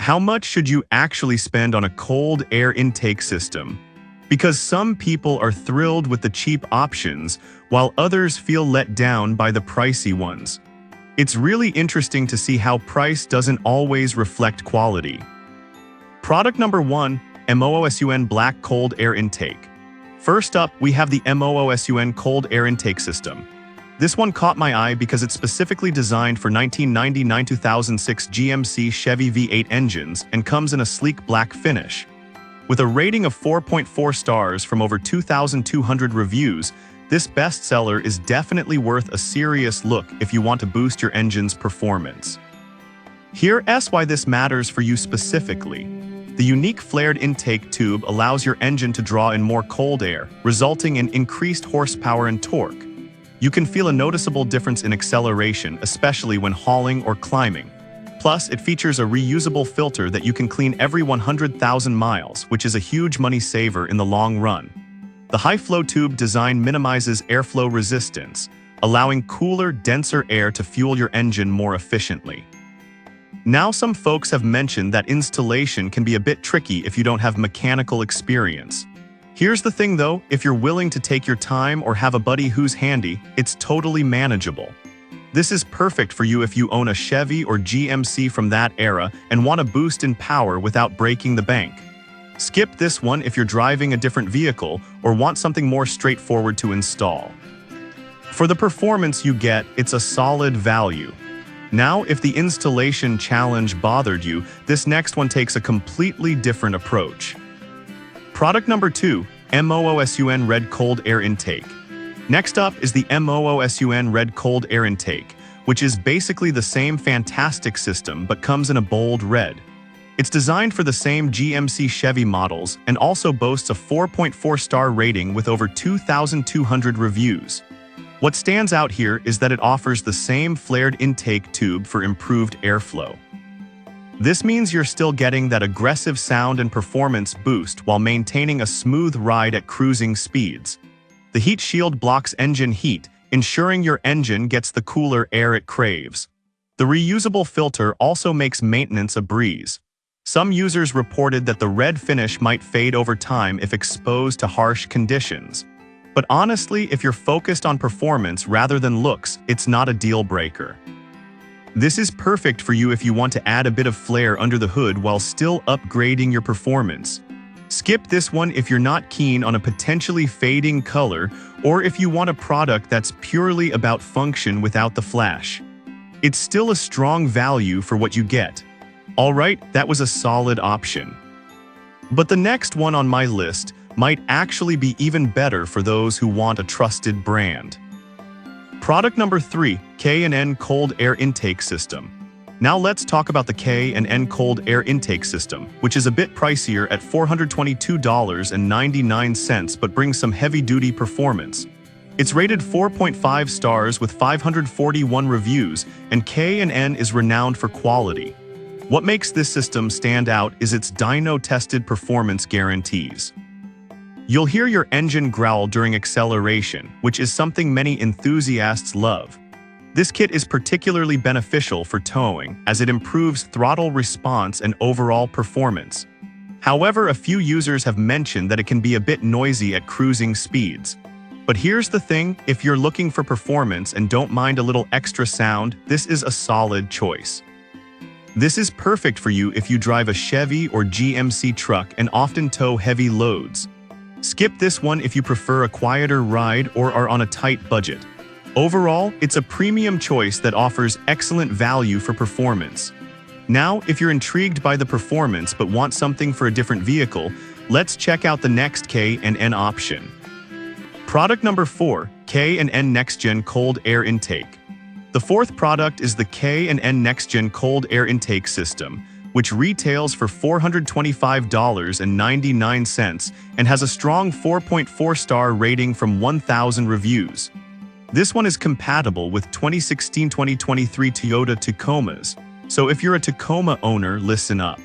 How much should you actually spend on a cold air intake system? Because some people are thrilled with the cheap options, while others feel let down by the pricey ones. It's really interesting to see how price doesn't always reflect quality. Product number 1, MOOSUN Black Cold Air Intake. First up, we have the MOOSUN Cold Air Intake System. This one caught my eye because it's specifically designed for 1999-2006 GMC Chevy V8 engines and comes in a sleek black finish. With a rating of 4.4 stars from over 2,200 reviews, this bestseller is definitely worth a serious look if you want to boost your engine's performance. Here's why this matters for you specifically. The unique flared intake tube allows your engine to draw in more cold air, resulting in increased horsepower and torque. You can feel a noticeable difference in acceleration, especially when hauling or climbing. Plus, it features a reusable filter that you can clean every 100,000 miles, which is a huge money saver in the long run. The high-flow tube design minimizes airflow resistance, allowing cooler, denser air to fuel your engine more efficiently. Now, some folks have mentioned that installation can be a bit tricky if you don't have mechanical experience. Here's the thing though, if you're willing to take your time or have a buddy who's handy, it's totally manageable. This is perfect for you if you own a Chevy or GMC from that era and want a boost in power without breaking the bank. Skip this one if you're driving a different vehicle or want something more straightforward to install. For the performance you get, it's a solid value. Now, if the installation challenge bothered you, this next one takes a completely different approach. Product number 2, MOOSUN Red Cold Air Intake. Next up is the MOOSUN Red Cold Air Intake, which is basically the same fantastic system but comes in a bold red. It's designed for the same GMC Chevy models and also boasts a 4.4-star rating with over 2,200 reviews. What stands out here is that it offers the same flared intake tube for improved airflow. This means you're still getting that aggressive sound and performance boost while maintaining a smooth ride at cruising speeds. The heat shield blocks engine heat, ensuring your engine gets the cooler air it craves. The reusable filter also makes maintenance a breeze. Some users reported that the red finish might fade over time if exposed to harsh conditions. But honestly, if you're focused on performance rather than looks, it's not a deal breaker. This is perfect for you if you want to add a bit of flair under the hood while still upgrading your performance. Skip this one if you're not keen on a potentially fading color or if you want a product that's purely about function without the flash. It's still a strong value for what you get. Alright, that was a solid option. But the next one on my list might actually be even better for those who want a trusted brand. Product number 3, K&N Cold Air Intake System. Now let's talk about the K&N Cold Air Intake System, which is a bit pricier at $422.99 but brings some heavy-duty performance. It's rated 4.5 stars with 541 reviews, and K&N is renowned for quality. What makes this system stand out is its dyno-tested performance guarantees. You'll hear your engine growl during acceleration, which is something many enthusiasts love. This kit is particularly beneficial for towing, as it improves throttle response and overall performance. However, a few users have mentioned that it can be a bit noisy at cruising speeds. But here's the thing, if you're looking for performance and don't mind a little extra sound, this is a solid choice. This is perfect for you if you drive a Chevy or GMC truck and often tow heavy loads. Skip this one if you prefer a quieter ride or are on a tight budget. Overall, it's a premium choice that offers excellent value for performance. Now, if you're intrigued by the performance but want something for a different vehicle, let's check out the next K&N option. Product number 4, K&N Next Gen Cold Air Intake. The fourth product is the K&N Next Gen Cold Air Intake System, which retails for $425.99 and has a strong 4.4-star rating from 1,000 reviews. This one is compatible with 2016-2023 Toyota Tacomas, so if you're a Tacoma owner, listen up.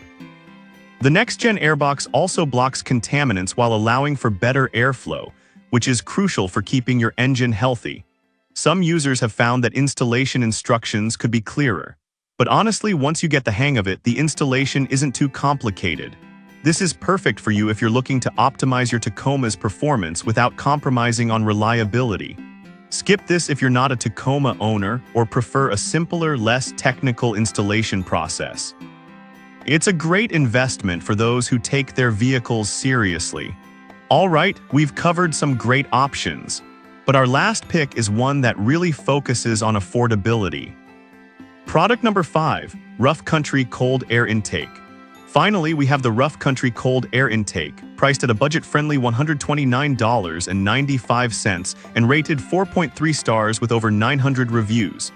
The next-gen airbox also blocks contaminants while allowing for better airflow, which is crucial for keeping your engine healthy. Some users have found that installation instructions could be clearer. But honestly, once you get the hang of it, the installation isn't too complicated. This is perfect for you if you're looking to optimize your Tacoma's performance without compromising on reliability. Skip this if you're not a Tacoma owner or prefer a simpler, less technical installation process. It's a great investment for those who take their vehicles seriously. All right, we've covered some great options, but our last pick is one that really focuses on affordability. Product number 5, Rough Country Cold Air Intake. Finally, we have the Rough Country Cold Air Intake, priced at a budget-friendly $129.95 and rated 4.3 stars with over 900 reviews.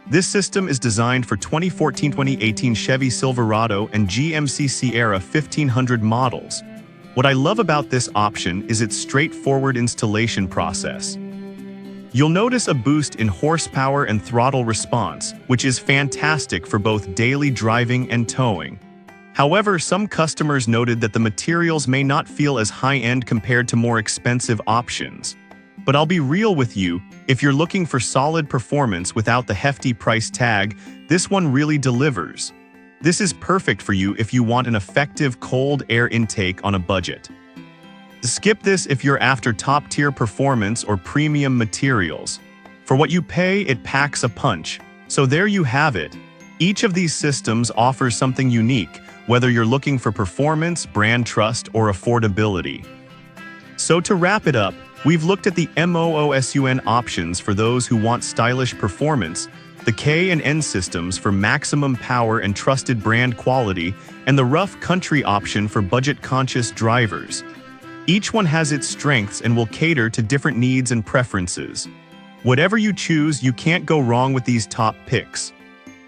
This system is designed for 2014-2018 Chevy Silverado and GMC Sierra 1500 models. What I love about this option is its straightforward installation process. You'll notice a boost in horsepower and throttle response, which is fantastic for both daily driving and towing. However, some customers noted that the materials may not feel as high-end compared to more expensive options. But I'll be real with you, if you're looking for solid performance without the hefty price tag, this one really delivers. This is perfect for you if you want an effective cold air intake on a budget. Skip this if you're after top-tier performance or premium materials. For what you pay, it packs a punch. So there you have it. Each of these systems offers something unique, whether you're looking for performance, brand trust, or affordability. So to wrap it up, we've looked at the MOOSUN options for those who want stylish performance, the K and N systems for maximum power and trusted brand quality, and the Rough Country option for budget-conscious drivers. Each one has its strengths and will cater to different needs and preferences. Whatever you choose, you can't go wrong with these top picks.